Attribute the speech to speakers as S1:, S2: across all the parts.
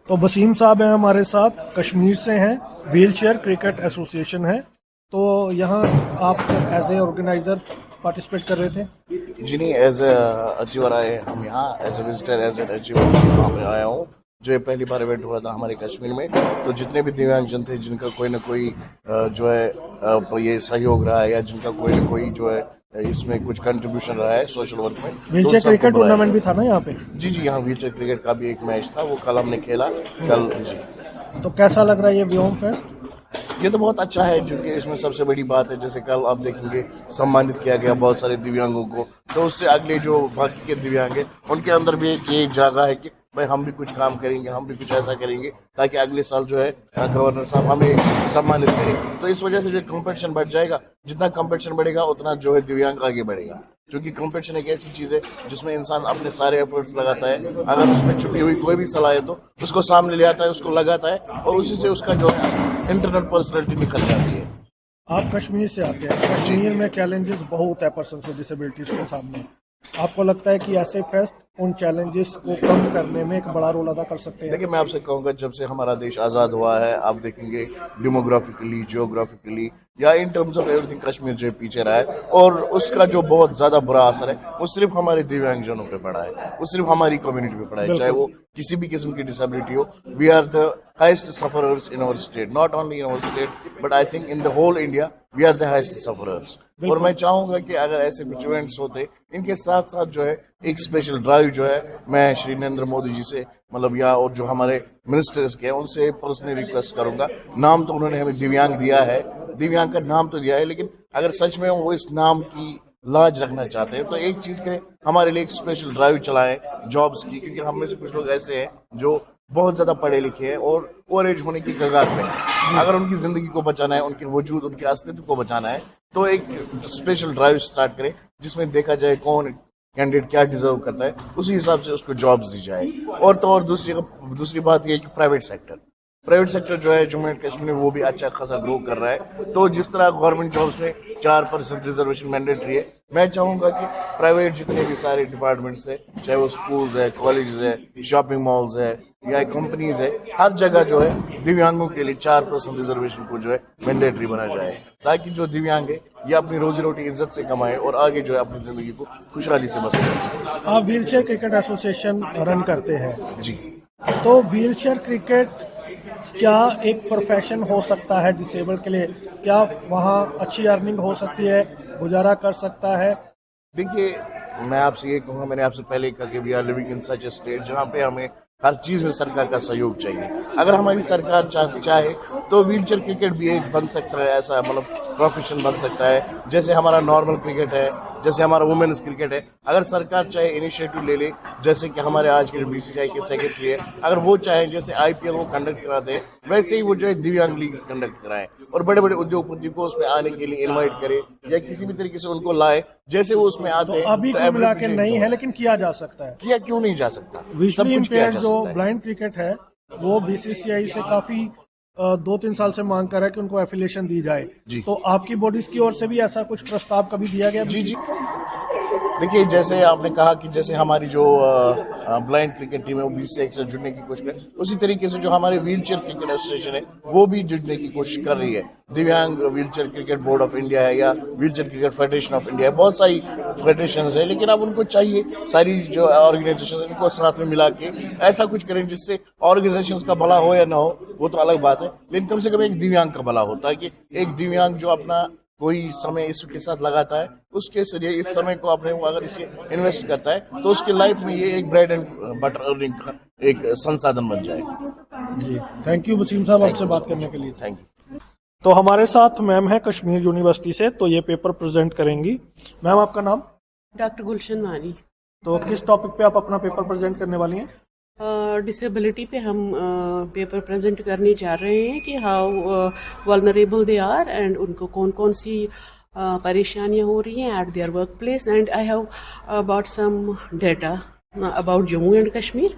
S1: तो वसीम साहब हैं हमारे साथ, कश्मीर से हैं, व्हील चेयर क्रिकेट एसोसिएशन है। तो यहाँ आप एज ए ऑर्गेनाइजर पार्टिसिपेट कर रहे थे?
S2: जी नहीं, एज ए अचीवर आए हम यहाँ, as a visitor, as an achiever यहाँ पे आया हूँ। जो ये पहली बार इवेंट हो रहा था हमारे कश्मीर में, तो जितने भी दिव्यांगजन थे जिनका कोई ना कोई जो है ये सहयोग रहा है, या जिनका कोई ना कोई जो है इसमें कुछ कंट्रीब्यूशन रहा है सोशल वर्क में,
S1: व्हील चेयर क्रिकेट टूर्नामेंट भी था ना यहाँ पे?
S2: जी जी, यहाँ व्हील चेयर क्रिकेट का भी एक मैच था, वो कल हमने खेला कल जी।
S1: तो कैसा लग रहा है ये व्योम फेस्ट?
S2: ये तो बहुत अच्छा है, क्योंकि इसमें सबसे बड़ी बात है, जैसे कल आप देखेंगे सम्मानित किया गया बहुत सारे दिव्यांगों को, तो उससे अगले जो बाकी के दिव्यांग हैं उनके अंदर भी एक जागा है कि भाई हम भी कुछ काम करेंगे, हम भी कुछ ऐसा करेंगे ताकि अगले साल जो है गवर्नर साहब हमें सम्मानित करें। तो इस वजह से जो कंपटीशन बढ़ जाएगा, जितना कंपटीशन बढ़ेगा उतना जो है दिव्यांग आगे बढ़ेगा, क्योंकि कंपटीशन एक ऐसी चीज है जिसमें इंसान अपने सारे एफर्ट्स लगाता है। अगर उसमें छुपी हुई कोई भी सलाह है तो उसको सामने ले आता है, उसको लगाता है, और उसी से उसका जो है इंटरनल पर्सनैलिटी निकल जाती है।
S1: आप कश्मीर से आते हैं, कश्मीर में चैलेंजेस बहुत है पर्सन विद डिसेबिलिटीज के सामने। आपको लगता है कि ऐसे फेस्ट उन चैलेंजेस को कम करने में एक बड़ा रोल अदा कर सकते हैं?
S2: देखिए, मैं आपसे कहूंगा, जब से हमारा देश आज़ाद हुआ है, आप देखेंगे डेमोग्राफिकली, जियोग्राफिकली, या in terms of everything Kashmir जो पीछे रहा है, और उसका जो बहुत ज्यादा बुरा असर है वो सिर्फ हमारे दिव्यांगजनों पे पड़ा है, वो सिर्फ हमारी कम्युनिटी पे पड़ा है, चाहे वो किसी भी किस्म की डिसेबिलिटी हो। We are the highest sufferers in our state, not only in our state but I think in the whole India we are the highest sufferers. और मैं चाहूंगा कि अगर ऐसे कुछ इवेंट्स होते, इनके साथ साथ जो है एक स्पेशल ड्राइव जो है, मैं श्री नरेंद्र मोदी जी से मतलब या और जो हमारे मिनिस्टर्स के हैं उनसे पर्सनली रिक्वेस्ट करूंगा। नाम तो उन्होंने हमें दिव्यांग दिया है, दिव्यांग का नाम तो दिया है, लेकिन अगर सच में वो इस नाम की लाज रखना चाहते हैं तो एक चीज करें, हमारे लिए एक स्पेशल ड्राइव चलाएं जॉब्स की, क्योंकि हम में से कुछ लोग ऐसे हैं जो बहुत ज्यादा पढ़े लिखे हैं और ओवर एज होने की कगार पे हैं। अगर उनकी जिंदगी को बचाना है, उनके वजूद, उनके अस्तित्व को बचाना है, तो एक स्पेशल ड्राइव स्टार्ट करें जिसमें देखा जाए कौन कैंडिडेट क्या डिजर्व करता है, उसी हिसाब से उसको जॉब्स दी जाए। और तो और दूसरी बात यह है कि प्राइवेट सेक्टर जो है जम्मू एंड कश्मीर में वो भी अच्छा खासा ग्रो कर रहा है। तो जिस तरह गवर्नमेंट जॉब्स में 4% रिजर्वेशन मैंडेटरी है, मैं चाहूंगा कि प्राइवेट जितने भी सारे डिपार्टमेंट्स है, चाहे वो स्कूल्स है, कॉलेजेस है, शॉपिंग मॉल्स है या कंपनीज है, हर जगह जो है दिव्यांगों के लिए 4% रिजर्वेशन को जो है मैंडेटरी बना जाए, ताकि जो दिव्यांग है ये अपनी रोजी रोटी इज्जत से कमाए और आगे जो है अपनी जिंदगी को खुशहाली से बसर कर सके।
S1: आप wheel chair cricket association run करते हैं
S2: जी,
S1: तो व्हील चेयर क्रिकेट क्या एक प्रोफेशन हो सकता है डिसेबल के लिए? क्या वहाँ अच्छी अर्निंग हो सकती है, गुजारा कर सकता है?
S2: देखिए, मैं आपसे ये कहूँगा, मैंने आपसे पहले कहा कि we are living in such a state जहाँ पे हमें हर चीज में सरकार का सहयोग चाहिए। अगर हमारी सरकार चाहे तो व्हील चेयर क्रिकेट भी एक बन सकता है, ऐसा मतलब प्रोफेशन बन सकता है, जैसे हमारा नॉर्मल क्रिकेट है, जैसे हमारा वुमेन्स क्रिकेट है। अगर सरकार चाहे इनिशिएटिव ले ले, जैसे कि हमारे आज के बीसीसीआई के सेक्रेटरी है, अगर वो चाहे जैसे आईपीएल वो कंडक्ट कराते हैं, वैसे ही वो जो है दिव्यांग लीग कंडक्ट कराएं और बड़े बड़े उद्योगपति को उसमें आने के लिए इनवाइट करे या किसी भी तरीके से उनको लाए, जैसे वो उसमें आते हैं।
S1: अभी कुल मिला के नहीं है, लेकिन किया जा सकता है।
S2: किया क्यों नहीं जा सकता? सब
S1: विजुअली
S2: कुछ किया
S1: इम्पेयर्ड
S2: जा
S1: जो
S2: सकता है।
S1: ब्लाइंड क्रिकेट है वो बीसीसीआई से काफी 2-3 साल से मांग कर रहा है कि उनको एफिलिएशन दी जाए। तो आपकी बॉडीज की ओर से भी ऐसा कुछ प्रस्ताव कभी दिया गया?
S2: जी जी, देखिए, जैसे आपने कहा कि जैसे हमारी जो ब्लाइंड क्रिकेट टीम है वो बीसीसीआई से जुड़ने की कोशिश करे, उसी तरीके से जो हमारे व्हील चेयर क्रिकेट एसोसिएशन है वो भी जुड़ने की कोशिश कर रही है। दिव्यांग wheel chair cricket board of India है या wheel chair cricket federation of India है, बहुत सारी फेडरेशन है, लेकिन अब उनको चाहिए सारी जो ऑर्गेनाइजेशन इनको साथ में मिला के ऐसा कुछ करें जिससे ऑर्गेनाइजेशन का भला हो या ना हो वो तो अलग बात है, लेकिन कम से कम एक दिव्यांग का भला होता है कि एक दिव्यांग जो अपना कोई समय इसके साथ लगाता है, उसके जरिए इस समय को अपने वो अगर इसे इन्वेस्ट करता है तो उसके लाइफ में ये एक ब्रेड एंड बटर अर्निंग का एक संसाधन बन जाए।
S1: जी, थैंक यू वसीम साहब आपसे बात करने के लिए।
S2: Thank you.
S1: तो हमारे साथ मैम है कश्मीर यूनिवर्सिटी से, तो ये पेपर प्रेजेंट करेंगी। मैम आपका नाम?
S3: डॉक्टर गुलशन वानी।
S1: तो किस टॉपिक पे आप अपना पेपर प्रेजेंट करने वाली हैं?
S3: डिसेबिलिटी पे हम पेपर प्रेजेंट करने जा रहे हैं कि how vulnerable they are and उनको कौन कौन सी परेशानियां हो रही हैं at their workplace. And I have about some data about Jammu and Kashmir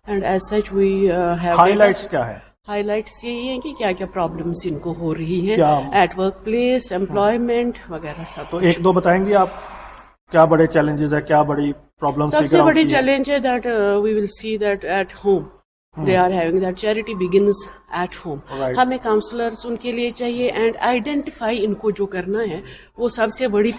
S3: and as such we have
S1: highlights क्या है?
S3: हाइलाइट्स यही हैं कि क्या क्या प्रॉब्लम्स इनको हो रही हैं एट वर्क प्लेस, एम्प्लॉयमेंट वगैरह सब।
S1: तो एक दो बताएंगी आप, क्या बड़े चैलेंजेस है, क्या बड़ी प्रॉब्लम्स?
S3: सबसे बड़ी चैलेंज है that we will see that at home They are having that charity begins at home.
S1: Right.
S3: हमें काउंसलर्स उनके लिए चाहिए एंड आइडेंटिफाई इनको जो करना है वो सबसे बड़ी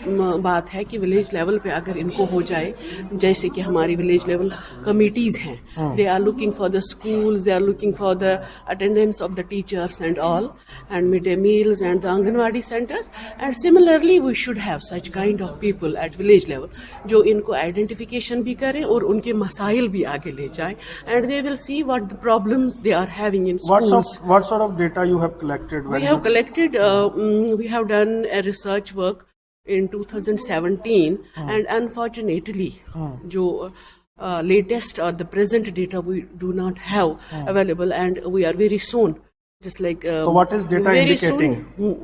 S3: बात है कि विलेज लेवल पे अगर इनको हो जाए, जैसे कि हमारी विलेज लेवल कमिटीज हैं, they are looking for the schools, they are looking for the attendance of the teachers and all, and mid day meals and the anganwadi centres, and similarly we should have such kind of people at village level जो इनको identification भी करें और उनके मसाइल भी आगे ले जाएं, and they will see what the problems they are having in schools.
S1: What sort of data you have collected?
S3: We have collected, we have done a research work in 2017, and unfortunately, जो latest or the present data we do not have available, and we are very soon. Just like
S1: so what is data indicating?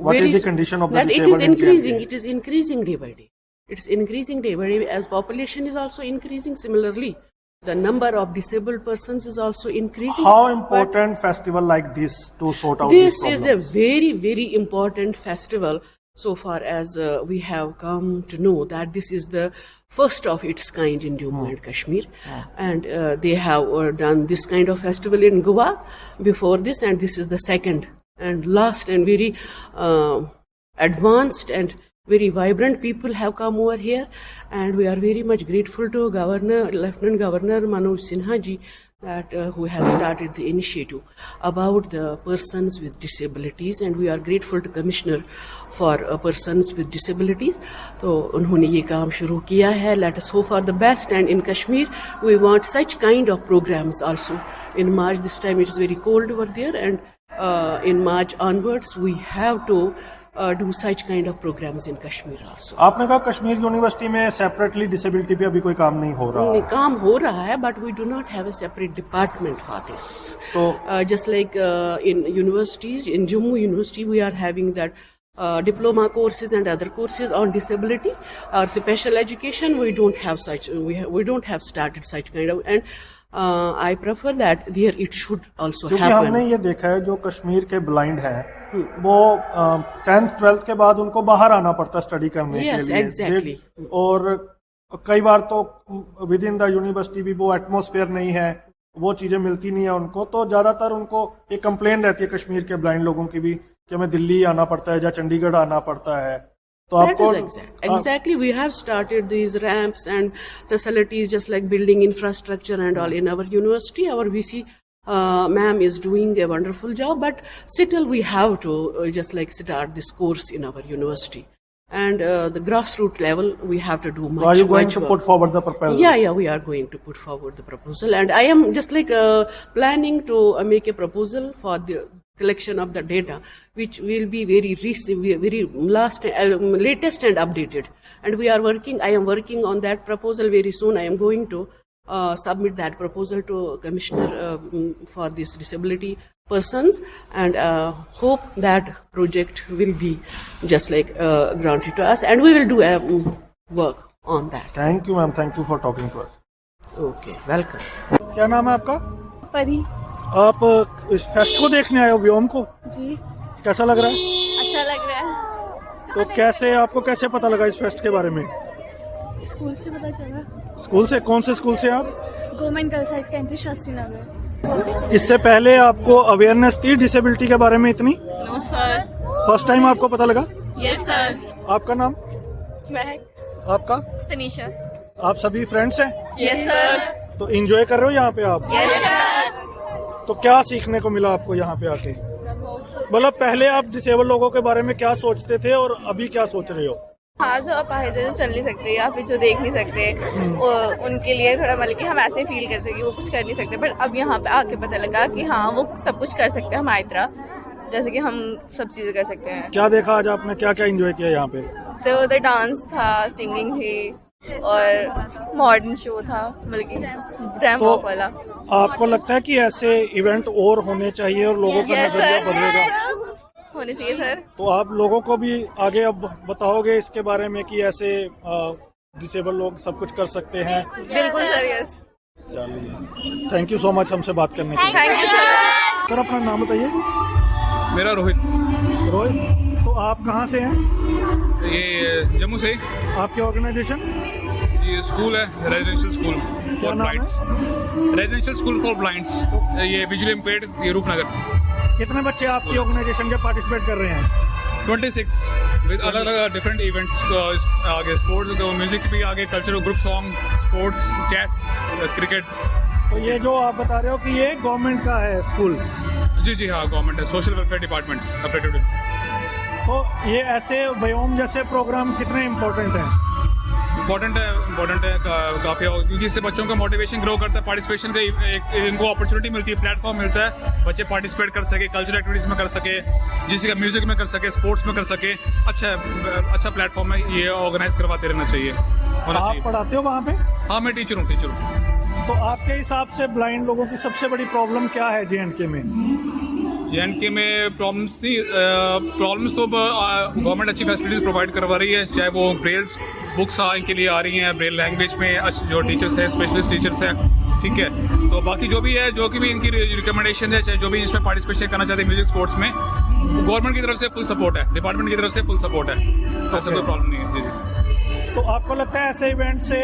S1: What is the condition of the
S3: that
S1: disabled?
S3: It is increasing. It is increasing day by day. It's increasing day by day as population is also increasing. Similarly, the number of disabled persons is also increasing.
S1: How important festival like this to sort out
S3: this
S1: these
S3: is a very, very important festival so far as we have come to know that this is the first of its kind in Jammu and Kashmir. And they have done this kind of festival in Goa before this, and this is the second and last, and very advanced and very vibrant people have come over here, and we are very much grateful to Lieutenant Governor Manoj Sinha ji that who has started the initiative about the persons with disabilities, and we are grateful to Commissioner for persons with disabilities. तो उन्होंने ये काम शुरू किया है. Let us hope for the best, and in Kashmir we want such kind of programs also. In March, this time it is very cold over there, and in March onwards we have to do such kind of programs in Kashmir also.
S1: आपने कहा Kashmir university में separately disability पे अभी कोई काम नहीं हो रहा है.
S3: काम हो रहा है, but we do not have a separate department for this.
S1: तो
S3: just like in universities, in Jammu University we are having that diploma courses and other courses on disability or special education. We don't have such. We don't have started such kind of, and I prefer that there it should also
S1: क्योंकि
S3: happen.
S1: हमने ये देखा है जो कश्मीर के blind हैं वो 10th 12th के बाद उनको बाहर आना पड़ता स्टडी करने के लिए.
S3: Exactly.
S1: और कई बार तो विद इन द यूनिवर्सिटी भी वो एटमॉस्फेयर नहीं है, वो चीजें मिलती नहीं है उनको. तो ज्यादातर उनको एक कंप्लेन रहती है कश्मीर के ब्लाइंड लोगों की भी कि हमें दिल्ली आना पड़ता है या चंडीगढ़ आना पड़ता है. तो
S3: That is exactly. We have started these ramps and facilities, just like building infrastructure and all in our university. Our VC ma'am is doing a wonderful job, but still we have to just like start this course in our university. And the grassroots level, we have to do much.
S1: So are you going
S3: much
S1: to
S3: work.
S1: put forward the proposal?
S3: Yeah, we are going to put forward the proposal, and I am just like planning to make a proposal for the collection of the data, which will be very latest and updated. And we are working. I am working on that proposal very soon. I am going to submit that proposal to Commissioner for this disability persons, and hope that project will be just like granted to us, and we will do work on that.
S1: Thank you, ma'am. Thank you for talking to us.
S3: Okay, welcome.
S1: क्या नाम है आपका?
S4: परी।
S1: आप इस fest को देखने आए हो, व्योम को?
S4: जी।
S1: कैसा लग रहा है?
S4: अच्छा लग रहा है।
S1: तो कैसे आपको कैसे पता लगा इस फेस्ट के बारे में?
S4: स्कूल से पता चला।
S1: स्कूल से? कौन से स्कूल से आप?
S4: Government girls high secondary Shastri Nagar.
S1: इससे पहले आपको अवेयरनेस थी डिसेबिलिटी के बारे में इतनी?
S4: No sir.
S1: फर्स्ट टाइम आपको पता लगा?
S4: Yes sir.
S1: आपका नाम?
S4: महक।
S1: आपका?
S4: तनीशा।
S1: आप सभी फ्रेंड्स हैं?
S4: Yes sir.
S1: तो एंजॉय कर रहे हो यहाँ पे आप?
S4: Yes sir.
S1: तो क्या सीखने को मिला आपको यहाँ पे आके? मतलब पहले आप डिसेबल लोगों के बारे में क्या सोचते थे और अभी क्या सोच रहे हो?
S5: हाँ, जो अपाहिज है, जो चल नहीं सकते या फिर जो देख नहीं सकते, उनके लिए थोड़ा मतलब कि हम ऐसे फील करते हैं कि वो कुछ कर नहीं सकते, बट अब यहाँ पे आके पता लगा कि हाँ वो सब कुछ कर सकते हैं हमारी तरह, जैसे कि हम सब चीजें कर सकते हैं।
S1: क्या देखा आज आपने, क्या क्या एंजॉय किया यहाँ पे?
S5: तो उधर डांस था, सिंगिंग थी और मॉडर्न शो था, मतलब कि रैंप वॉक वाला।
S1: आपको लगता है कि ऐसे इवेंट और होने चाहिए और लोगों का नजरिया बदलेगा?
S5: होने चाहिए सर।
S1: तो आप लोगों को भी आगे अब बताओगे इसके बारे में कि ऐसे डिसेबल लोग सब कुछ कर सकते हैं?
S5: बिल्कुल सर, यस।
S1: चलिए, थैंक यू सो मच हमसे बात करने के लिए।
S5: Thank you sir.
S1: सर अपना नाम बताइए।
S6: मेरा रोहित।
S1: रोहित, तो आप कहाँ से हैं?
S6: ये जम्मू से।
S1: आपकी ऑर्गेनाइजेशन?
S6: ये स्कूल है, रेजिडेंशियल स्कूल फॉर
S1: नाम है?
S6: Blinds, residential school for blinds, ये विजुअली इम्पेयर्ड, ये रूपनगर।
S1: कितने बच्चे आपकी ऑर्गेनाइजेशन के पार्टिसिपेट कर रहे हैं?
S6: 26 विद अलग अलग डिफरेंट इवेंट्स, आगे स्पोर्ट्स, म्यूजिक भी आगे, cultural group song, sports, chess, cricket.
S1: तो ये जो आप बता रहे हो कि ये गवर्नमेंट का है स्कूल,
S6: जी हाँ, गवर्नमेंट है, सोशल वेलफेयर डिपार्टमेंट ऑपरेटिव।
S1: तो ये ऐसे व्योम जैसे प्रोग्राम कितने इम्पोर्टेंट हैं?
S6: इम्पोर्टेंट है काफ़ी, क्योंकि इससे बच्चों का मोटिवेशन ग्रो करता है, पार्टिसिपेशन का इनको अपॉर्चुनिटी मिलती है, प्लेटफॉर्म मिलता है, बच्चे पार्टिसिपेट कर सके, कल्चरल एक्टिविटीज़ में कर सके, जिस का म्यूजिक में कर सके, स्पोर्ट्स में कर सके। अच्छा प्लेटफॉर्म है, ये ऑर्गेनाइज करवाते रहना चाहिए, होना
S1: आप
S6: चाहिए।
S1: पढ़ाते हो वहाँ पे?
S6: हाँ, मैं टीचर हूँ।
S1: तो आपके हिसाब से ब्लाइंड लोगों की सबसे बड़ी प्रॉब्लम क्या है JNK में?
S6: JNK में प्रॉब्लम्स तो गवर्नमेंट अच्छी फैसिलिटीज प्रोवाइड करवा रही है, चाहे वो ब्रेल्स बुक्स इनके लिए आ रही हैं, ब्रेल लैंग्वेज में जो टीचर्स हैं, स्पेशलिस्ट टीचर्स हैं, ठीक है। तो बाकी जो भी है, जो कि भी इनकी रिकमेंडेशन है, चाहे जो भी इसमें पार्टिसिपेशन करना चाहते हैं म्यूजिक स्पोर्ट्स में, गवर्नमेंट की तरफ से फुल सपोर्ट है, डिपार्टमेंट की तरफ से फुल सपोर्ट है, ऐसा कोई प्रॉब्लम नहीं है। जी।
S1: तो आपको लगता है ऐसे इवेंट से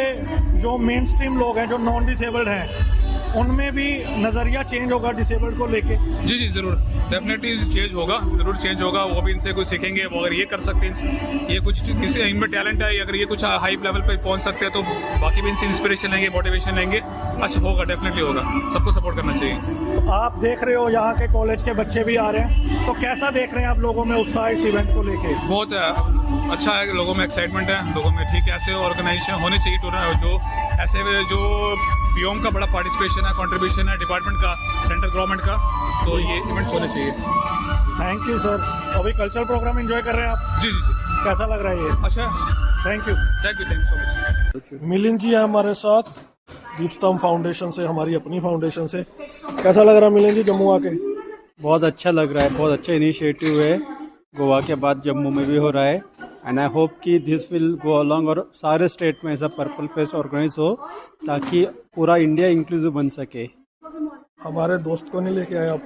S1: जो मेन स्ट्रीम लोग हैं, जो नॉन डिसेबल्ड हैं, उनमें भी नजरिया चेंज होगा डिसेबल्ड को लेके?
S6: जी जरूर, डेफिनेटली चेंज होगा, जरूर चेंज होगा। वो भी इनसे कुछ सीखेंगे, वो अगर ये कर सकते हैं, ये कुछ किसी इनमें टैलेंट है, अगर ये कुछ हाई लेवल पे पहुंच सकते हैं, तो बाकी भी इनसे इंस्पिरेशन लेंगे, मोटिवेशन लेंगे। अच्छा होगा, डेफिनेटली होगा, सबको सपोर्ट करना चाहिए।
S1: तो आप देख रहे हो यहाँ के कॉलेज के बच्चे भी आ रहे हैं, तो कैसा देख रहे हैं आप लोगों में उत्साह इस इवेंट को लेके?
S6: बहुत अच्छा है, लोगों में एक्साइटमेंट है, लोगों में, ठीक है। ऐसे ऑर्गेनाइजेशन होने चाहिए जो ऐसे जो व्योम का बड़ा पार्टिसिपेशन है, कंट्रीब्यूशन है डिपार्टमेंट का, सेंट्रल गवर्नमेंट का, तो ये इवेंट्स होने चाहिए।
S1: Thank you sir. अभी कल्चरल प्रोग्राम एंजॉय कर रहे हैं आप?
S6: जी
S1: कैसा लग रहा है ये?
S6: अच्छा,
S1: thank you
S6: so much.
S1: Milind ji है हमारे साथ, दीपस्तंभ फाउंडेशन से, हमारी अपनी फाउंडेशन से। कैसा लग रहा है मिलिंद जी जम्मू आके?
S7: बहुत अच्छा लग रहा है, बहुत अच्छा इनिशिएटिव है, गोवा के बाद जम्मू में भी हो रहा है। एंड आई होप कि दिस विल गो अलॉन्ग और सारे स्टेट में ऐसा पर्पल फेस्ट ऑर्गेनाइज हो, ताकि पूरा इंडिया इंक्लूसिव बन सके।
S1: हमारे दोस्त को नहीं लेके आए आप?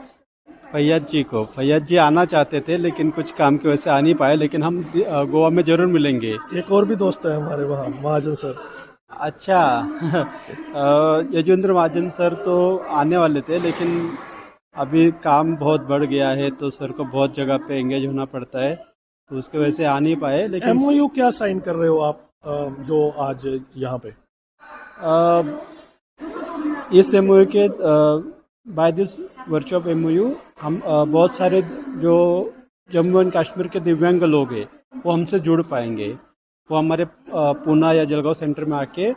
S7: फैयाज जी को, फैयाज जी आना चाहते थे लेकिन कुछ काम की वजह से आ नहीं पाए, लेकिन हम गोवा में जरूर मिलेंगे।
S1: एक और भी दोस्त है हमारे वहाँ, महाजन सर।
S7: अच्छा यजुवेंद्र महाजन सर तो आने वाले थे, लेकिन अभी काम बहुत बढ़ गया है, तो सर को बहुत जगह पे एंगेज होना पड़ता है, तो उसके वजह से आ नहीं पाए। लेकिन
S1: MOU क्या साइन कर रहे हो आप जो आज यहाँ पे?
S7: इस MOU के by this virtual of MOU हम बहुत सारे जो जम्मू एंड कश्मीर के दिव्यांग लोग हैं वो हमसे जुड़ पाएंगे। वो हमारे पूना या जलगांव सेंटर में आके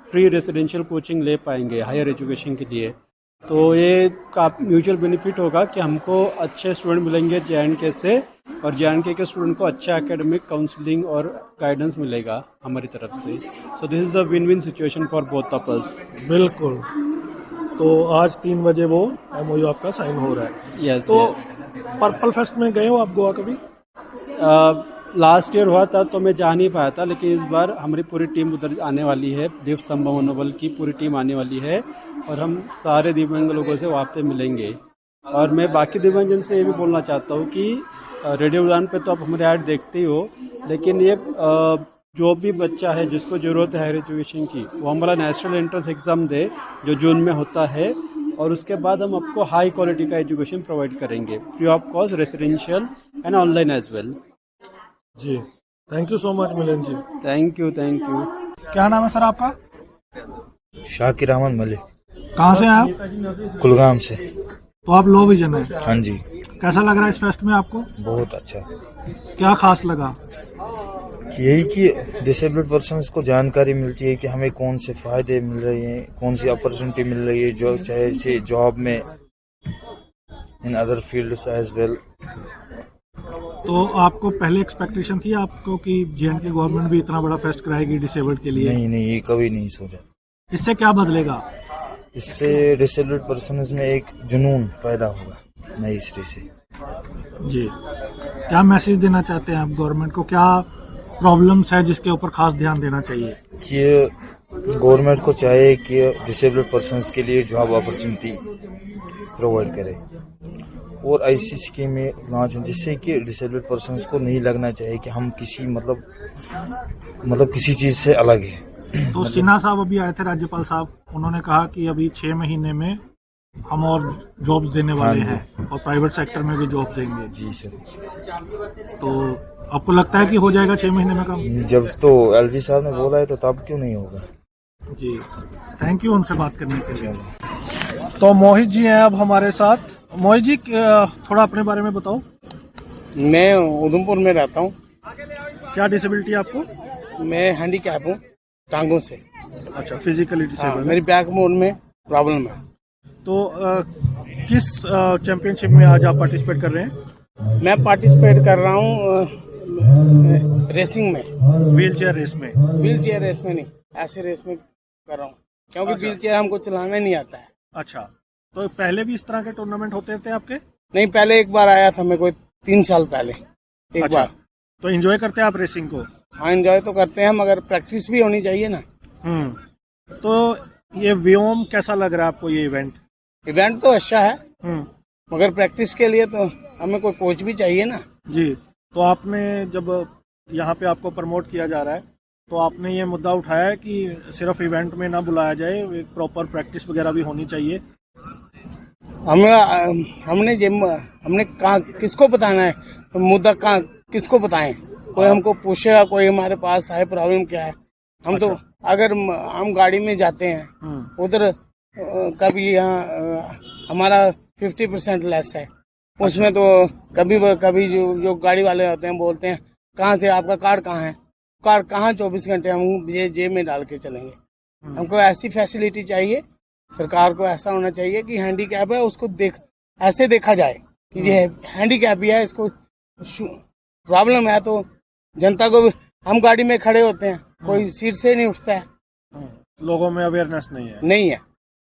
S7: फ्री रेसिडेंशियल कोचिंग ले पाएंगे हायर एजुकेशन के लिए। तो ये का म्यूचुअल बेनिफिट होगा कि हमको अच्छे स्टूडेंट मिलेंगे JNK से, और JNK के स्टूडेंट को अच्छा एकेडमिक काउंसलिंग और गाइडेंस मिलेगा हमारी तरफ से। So this is a win win situation for both of us.
S1: बिल्कुल। तो आज 3 बजे वो MOU आपका साइन हो रहा है।
S7: यस।
S1: तो पर्पल फेस्ट में गए हो आप गोवा कभी?
S7: लास्ट ईयर हुआ था तो मैं जा नहीं पाया था, लेकिन इस बार हमारी पूरी टीम उधर आने वाली है, दीपस्तंभ मनोबल की पूरी टीम आने वाली है, और हम सारे दिव्यांग लोगों से वहाँ पे मिलेंगे। और मैं बाकी दिव्यांगजन से ये भी बोलना चाहता हूँ कि रेडियो उड़ान पे तो आप हमारे ऐड देखते ही हो, लेकिन ये जो भी बच्चा है जिसको ज़रूरत है हायर एजुकेशन की, वो हमारा नेशनल एंट्रेंस एग्ज़ाम दे जो जून में होता है, और उसके बाद हम आपको हाई क्वालिटी का एजुकेशन प्रोवाइड करेंगे, free of cost, residential and online as well.
S1: जी, thank you so much Milind ji.
S7: Thank you.
S1: क्या नाम है सर आपका?
S8: शाकिर अहमद मलिक।
S1: कहाँ से हैं आप?
S8: कुलगाम से।
S1: तो आप लो विजन है?
S8: हाँ जी।
S1: कैसा लग रहा है इस फेस्ट में आपको?
S8: बहुत अच्छा।
S1: क्या खास लगा?
S8: यही कि डिसेबल्ड पर्सन्स को जानकारी मिलती है कि हमें कौन से फायदे मिल रहे हैं, कौन सी अपॉर्चुनिटी मिल रही है, जो चाहे से जॉब में, in other fields as well.
S1: तो आपको पहले एक्सपेक्टेशन थी आपको कि JNK गवर्नमेंट भी इतना बड़ा फेस्ट कराएगी डिसेबल्ड के लिए?
S8: नहीं, ये कभी नहीं सोचा।
S1: इससे क्या बदलेगा?
S8: इससे डिसेबल्ड पर्सन्स में एक जुनून पैदा होगा नई सिरे से।
S1: जी, क्या मैसेज देना चाहते हैं आप गवर्नमेंट को? क्या प्रॉब्लम्स है जिसके ऊपर खास ध्यान देना चाहिए?
S8: कि गवर्नमेंट को चाहिए कि डिसेबल्ड पर्सन्स के लिए जॉब अपॉर्चुनिटी प्रोवाइड करे, और ऐसी स्कीमें लॉन्च हों जिससे कि डिसेबल्ड पर्सन्स को नहीं लगना चाहिए कि हम किसी मतलब किसी चीज़ से अलग हैं।
S1: तो सिन्हा साहब अभी आए थे, राज्यपाल साहब, उन्होंने कहा कि अभी 6 महीने में हम और जॉब्स देने वाले
S8: हाँ
S1: हैं और प्राइवेट सेक्टर में भी जॉब देंगे।
S8: जी सर।
S1: तो आपको लगता है कि हो जाएगा 6 महीने में काम?
S8: जब तो एलजी साहब ने बोला है तो तब क्यों नहीं होगा।
S1: जी, थैंक यू उनसे बात करने के लिए। तो मोहित जी हैं अब हमारे साथ। मोहित जी, थोड़ा अपने बारे में बताओ।
S9: मैं उधमपुर में रहता हूँ।
S1: क्या डिसेबिलिटी है आपको?
S9: मैं हैंडीकैप हूँ टांगों से।
S1: अच्छा, फिजिकली
S9: हाँ,
S1: डिसेबल।
S9: मेरी बैक बोन में प्रॉब्लम है।
S1: तो किस चैंपियनशिप में आज आप पार्टिसिपेट कर रहे हैं?
S9: मैं पार्टिसिपेट कर रहा हूँ रेसिंग में।
S1: व्हील चेयर रेस में?
S9: व्हील चेयर रेस में नहीं, ऐसे रेस में कर रहा हूँ, क्योंकि व्हील चेयर हमको चलाना नहीं आता है।
S1: अच्छा, तो पहले भी इस तरह के टूर्नामेंट होते थे आपके?
S9: नहीं, पहले एक बार आया था मेरे को 3 साल पहले एक
S1: अच्छा,
S9: बार।
S1: तो एंजॉय करते हैं आप रेसिंग को?
S9: हाँ, एंजॉय तो करते हैं, मगर प्रैक्टिस भी होनी चाहिए ना।
S1: तो ये व्योम कैसा लग रहा है आपको, ये इवेंट?
S9: इवेंट तो अच्छा है, मगर प्रैक्टिस के लिए तो हमें कोई कोच भी चाहिए ना।
S1: जी, तो आपने जब यहाँ पे आपको प्रमोट किया जा रहा है तो आपने ये मुद्दा उठाया है कि सिर्फ इवेंट में ना बुलाया जाए, एक प्रॉपर प्रैक्टिस वगैरह भी होनी चाहिए।
S9: हमने कहा किसको बताना है मुद्दा, कहाँ किसको बताएं? कोई हमको पूछेगा, कोई हमारे पास आए प्रॉब्लम क्या है। हम
S1: अच्छा।
S9: तो अगर हम गाड़ी में जाते हैं उधर कभी यहाँ हमारा 50% लेस है, उसमें तो कभी जो गाड़ी वाले होते हैं बोलते हैं कहाँ से आपका कार्ड कहाँ है, कार्ड कहाँ 24 घंटे हम ये जेब में डाल के चलेंगे। हमको ऐसी फैसिलिटी चाहिए, सरकार को ऐसा होना चाहिए कि हैंडीकैप है उसको ऐसे देखा जाए कि ये हैंडीकैप ही है, इसको प्रॉब्लम है तो जनता को हम गाड़ी में खड़े होते हैं, कोई सीट से नहीं उठता है।
S1: लोगों में अवेयरनेस
S9: नहीं है,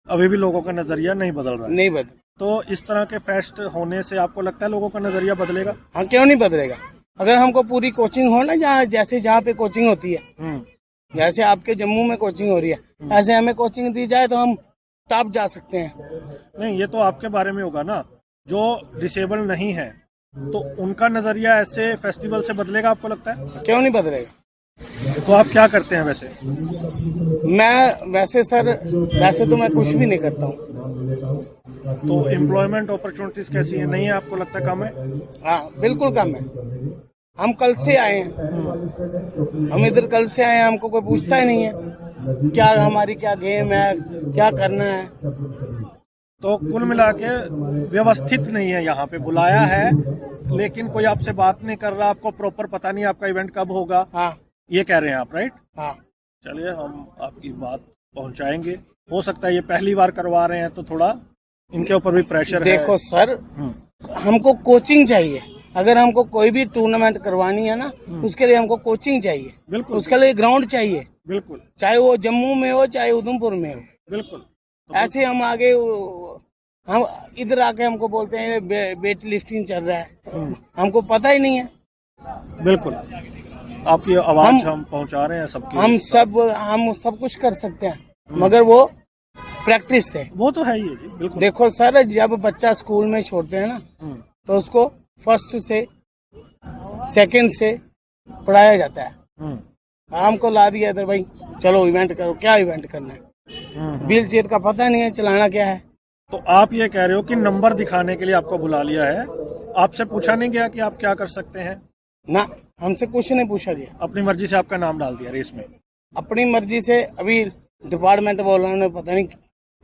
S1: अभी भी लोगों का नजरिया नहीं बदल रहा है।
S9: नहीं बदल।
S1: तो इस तरह के फेस्ट होने से आपको लगता है लोगों का नजरिया बदलेगा?
S9: हाँ, क्यों नहीं बदलेगा। अगर हमको पूरी कोचिंग हो ना, जहाँ पे कोचिंग होती है, जैसे आपके जम्मू में कोचिंग हो रही है, ऐसे हमें कोचिंग दी जाए तो हम टॉप जा सकते हैं।
S1: नहीं, ये तो आपके बारे में होगा ना, जो डिसेबल नहीं है तो उनका नजरिया ऐसे फेस्टिवल से बदलेगा आपको लगता है?
S9: क्यों नहीं बदलेगा।
S1: तो आप क्या करते हैं वैसे?
S9: वैसे तो मैं कुछ भी नहीं करता हूँ।
S1: तो एम्प्लॉयमेंट अपॉर्चुनिटीज कैसी है, नहीं है आपको लगता है कम है?
S9: हाँ, बिल्कुल कम है। हम कल से आए हैं, हम इधर कल से आए हैं, हमको कोई पूछता ही नहीं है क्या हमारी क्या गेम है, क्या करना है।
S1: तो कुल मिला के व्यवस्थित नहीं है, यहाँ पे बुलाया है लेकिन कोई आपसे बात नहीं कर रहा, आपको प्रॉपर पता नहीं आपका इवेंट कब होगा।
S9: हाँ,
S1: ये कह रहे हैं आप, राइट?
S9: हाँ।
S1: चलिए, हम आपकी बात पहुंचाएंगे। हो सकता है ये पहली बार करवा रहे हैं तो थोड़ा इनके ऊपर भी प्रेशर है।
S9: देखो सर, हमको कोचिंग चाहिए। अगर हमको कोई भी टूर्नामेंट करवानी है ना, उसके लिए हमको कोचिंग चाहिए।
S1: बिल्कुल,
S9: उसके लिए ग्राउंड चाहिए।
S1: बिल्कुल,
S9: चाहे वो जम्मू में हो चाहे उधमपुर में हो।
S1: बिल्कुल।
S9: ऐसे हम आगे हम इधर आके हमको बोलते हैं वेट लिफ्टिंग चल रहा है, हमको पता ही नहीं है।
S1: बिल्कुल, आपकी आवाज हम पहुंचा रहे हैं सबके।
S9: हम सब कुछ कर सकते हैं, मगर वो प्रैक्टिस से।
S1: वो तो है ही है जी, बिल्कुल।
S9: देखो सर, जब बच्चा स्कूल में छोड़ते हैं ना, तो उसको फर्स्ट से सेकंड से पढ़ाया जाता है। हमको ला दिया इधर, भाई चलो इवेंट करो। क्या इवेंट करना है? व्हील चेयर का पता नहीं है चलाना क्या है।
S1: तो आप ये कह रहे हो कि नंबर दिखाने के लिए आपको बुला लिया है, आपसे पूछा नहीं गया कि आप क्या कर सकते हैं?
S9: ना, हमसे कुछ नहीं पूछा गया।
S1: अपनी मर्जी से आपका नाम डाल दिया रेस में?
S9: अपनी मर्जी से। अभी डिपार्टमेंट वालों ने पता नहीं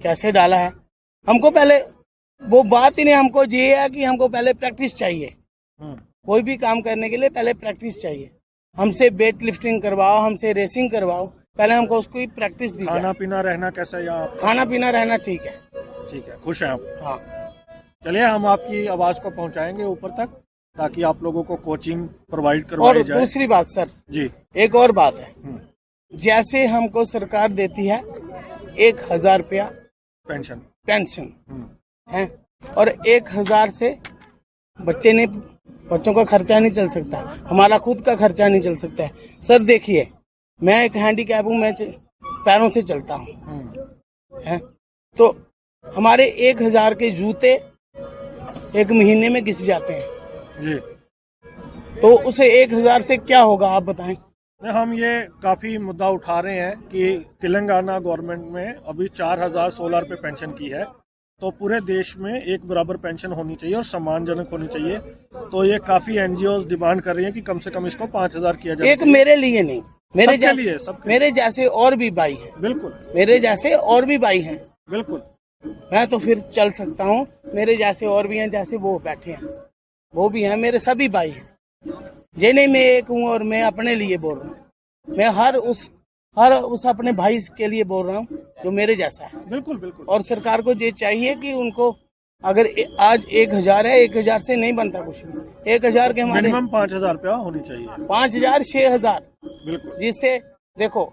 S9: कैसे डाला है। हमको पहले वो बात ही नहीं, हमको ये है कि हमको पहले प्रैक्टिस चाहिए। कोई भी काम करने के लिए पहले प्रैक्टिस चाहिए। हमसे वेट लिफ्टिंग करवाओ, हमसे रेसिंग करवाओ, पहले हमको उसको प्रैक्टिस दी जाए।
S1: खाना पीना रहना कैसा है यहाँ?
S9: खाना पीना रहना ठीक है।
S1: ठीक है, खुश हैं आप?
S9: हाँ।
S1: चलिए, हम आपकी आवाज को पहुंचाएंगे ऊपर तक ताकि आप लोगों को कोचिंग प्रोवाइड
S9: और
S1: करवाई जाए।
S9: दूसरी बात सर
S1: जी,
S9: एक और बात है, जैसे हमको सरकार देती है 1000 रुपया पेंशन है, और 1000 से बच्चों का खर्चा नहीं चल सकता, हमारा खुद का खर्चा नहीं चल सकता है। सर देखिए, मैं एक हैंडीकैप हूँ, मैं पैरों से चलता हूँ, तो हमारे 1000 के जूते एक महीने में घिस जाते हैं जी। तो उसे 1000 से क्या होगा आप बताएं?
S1: हम ये काफी मुद्दा उठा रहे हैं कि तेलंगाना गवर्नमेंट में अभी 4016 पे पेंशन की है, तो पूरे देश में एक बराबर पेंशन होनी चाहिए और सम्मानजनक होनी चाहिए। तो ये काफी एनजीओ डिमांड कर रही हैं कि कम से कम इसको 5000 किया जाए।
S9: एक मेरे लिए नहीं, मेरे जैसे और भी भाई हैं।
S1: बिल्कुल,
S9: मेरे जैसे और भी भाई हैं।
S1: बिल्कुल,
S9: मैं तो फिर चल सकता हूँ। मेरे जैसे और भी हैं, जैसे वो बैठे हैं वो भी हैं, मेरे सभी भाई हैं। ये नहीं मैं एक हूँ और मैं अपने लिए बोल रहा हूँ, मैं हर उस अपने भाई के लिए बोल रहा हूँ जो मेरे जैसा है।
S1: बिल्कुल बिल्कुल।
S9: और सरकार को ये चाहिए कि उनको अगर आज 1000 है, 1000 से नहीं बनता कुछ भी। 1000 के हमारे
S1: मिनिमम 5000 रुपया होनी चाहिए।
S9: 5000 6000,
S1: बिल्कुल,
S9: जिससे देखो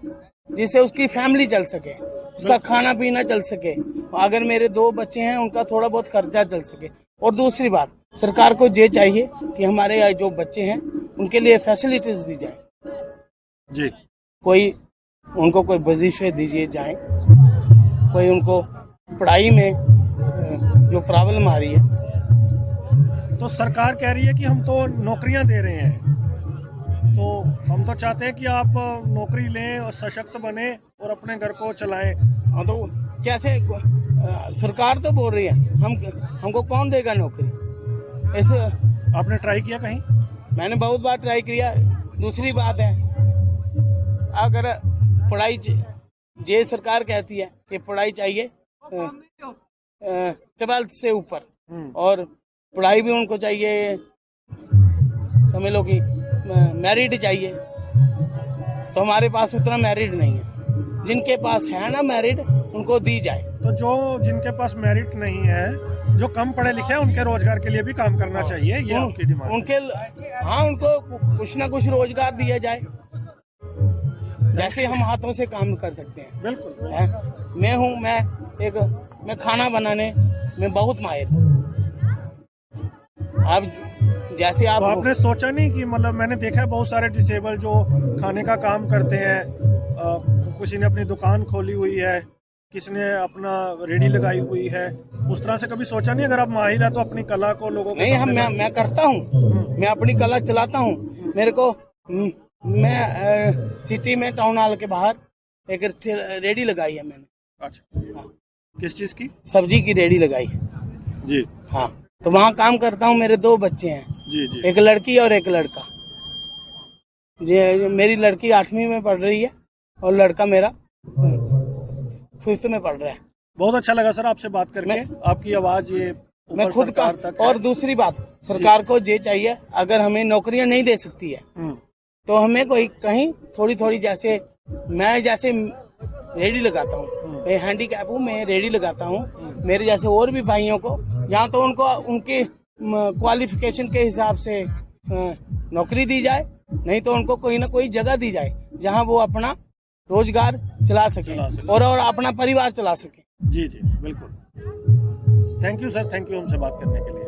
S9: जिससे उसकी फैमिली चल सके, उसका खाना पीना चल सके, अगर मेरे 2 बच्चे हैं उनका थोड़ा बहुत खर्चा चल सके। और दूसरी बात, सरकार को ये चाहिए कि हमारे जो बच्चे हैं उनके लिए फैसिलिटीज दी जाए
S1: जी।
S9: उनको कोई वजीफे दीजिए जाए, कोई उनको पढ़ाई में जो प्रॉब्लम आ रही है।
S1: तो सरकार कह रही है कि हम तो नौकरियां दे रहे हैं, तो हम तो चाहते हैं कि आप नौकरी लें और सशक्त बने और अपने घर को चलाएं।
S9: हाँ, तो कैसे सरकार तो बोल रही है हमको कौन देगा नौकरी? ऐसे
S1: आपने ट्राई किया कहीं?
S9: मैंने बहुत बार ट्राई किया। दूसरी बात है, अगर पढ़ाई ये सरकार कहती है कि पढ़ाई चाहिए 12th से ऊपर, और पढ़ाई भी उनको चाहिए, समझ लो कि मैरिड चाहिए। तो हमारे पास उतना मैरिड नहीं है। जिनके पास है ना मैरिड, उनको दी जाए।
S1: तो जो जिनके पास मेरिट नहीं है, जो कम पढ़े लिखे हैं, उनके रोजगार के लिए भी काम करना चाहिए, ये आपकी डिमांड?
S9: उनको कुछ ना कुछ रोजगार दिया जाए, जैसे हम हाथों से काम कर सकते हैं।
S1: बिल्कुल।
S9: मैं खाना बनाने में बहुत माहिर हूँ। अब जैसे आप
S1: तो आपने सोचा नहीं कि मतलब मैंने देखा है बहुत सारे डिसेबल जो खाने का काम करते हैं, किसी ने अपनी दुकान खोली हुई है, किसी ने अपना रेडी लगाई हुई है, उस तरह से कभी सोचा नहीं अगर आप माहिर है तो अपनी कला को लोगों को?
S9: नहीं, मैं करता हूँ, मैं अपनी कला चलाता हूँ। मेरे को मैं सिटी में टाउन हॉल के बाहर एक रेडी लगाई है मैंने।
S1: अच्छा,
S9: हाँ।
S1: किस चीज की?
S9: सब्जी की रेडी लगाई है
S1: जी।
S9: हाँ, तो वहाँ काम करता हूँ। मेरे 2 बच्चे हैं
S1: जी जी।
S9: एक लड़की और एक लड़का। मेरी लड़की 8वीं में पढ़ रही है और लड़का मेरा 5th में पढ़ रहा है।
S1: बहुत अच्छा लगा सर आपसे बात करके। आपकी आवाज ये
S9: मैं खुद का। और दूसरी बात, सरकार को ये चाहिए, अगर हमें नौकरियां नहीं दे सकती है तो हमें कोई कहीं थोड़ी जैसे मैं जैसे रेडी लगाता हूँ, मैं हैंडीकैप हूँ, मैं रेडी लगाता हूँ। मेरे जैसे और भी भाइयों को जहाँ तो उनको उनके क्वालिफिकेशन के हिसाब से नौकरी दी जाए, नहीं तो उनको कोई ना कोई जगह दी जाए जहाँ वो अपना रोजगार चला सके और अपना परिवार चला सके।
S1: जी जी बिल्कुल। Thank you sir, thank you हमसे बात करने के लिए।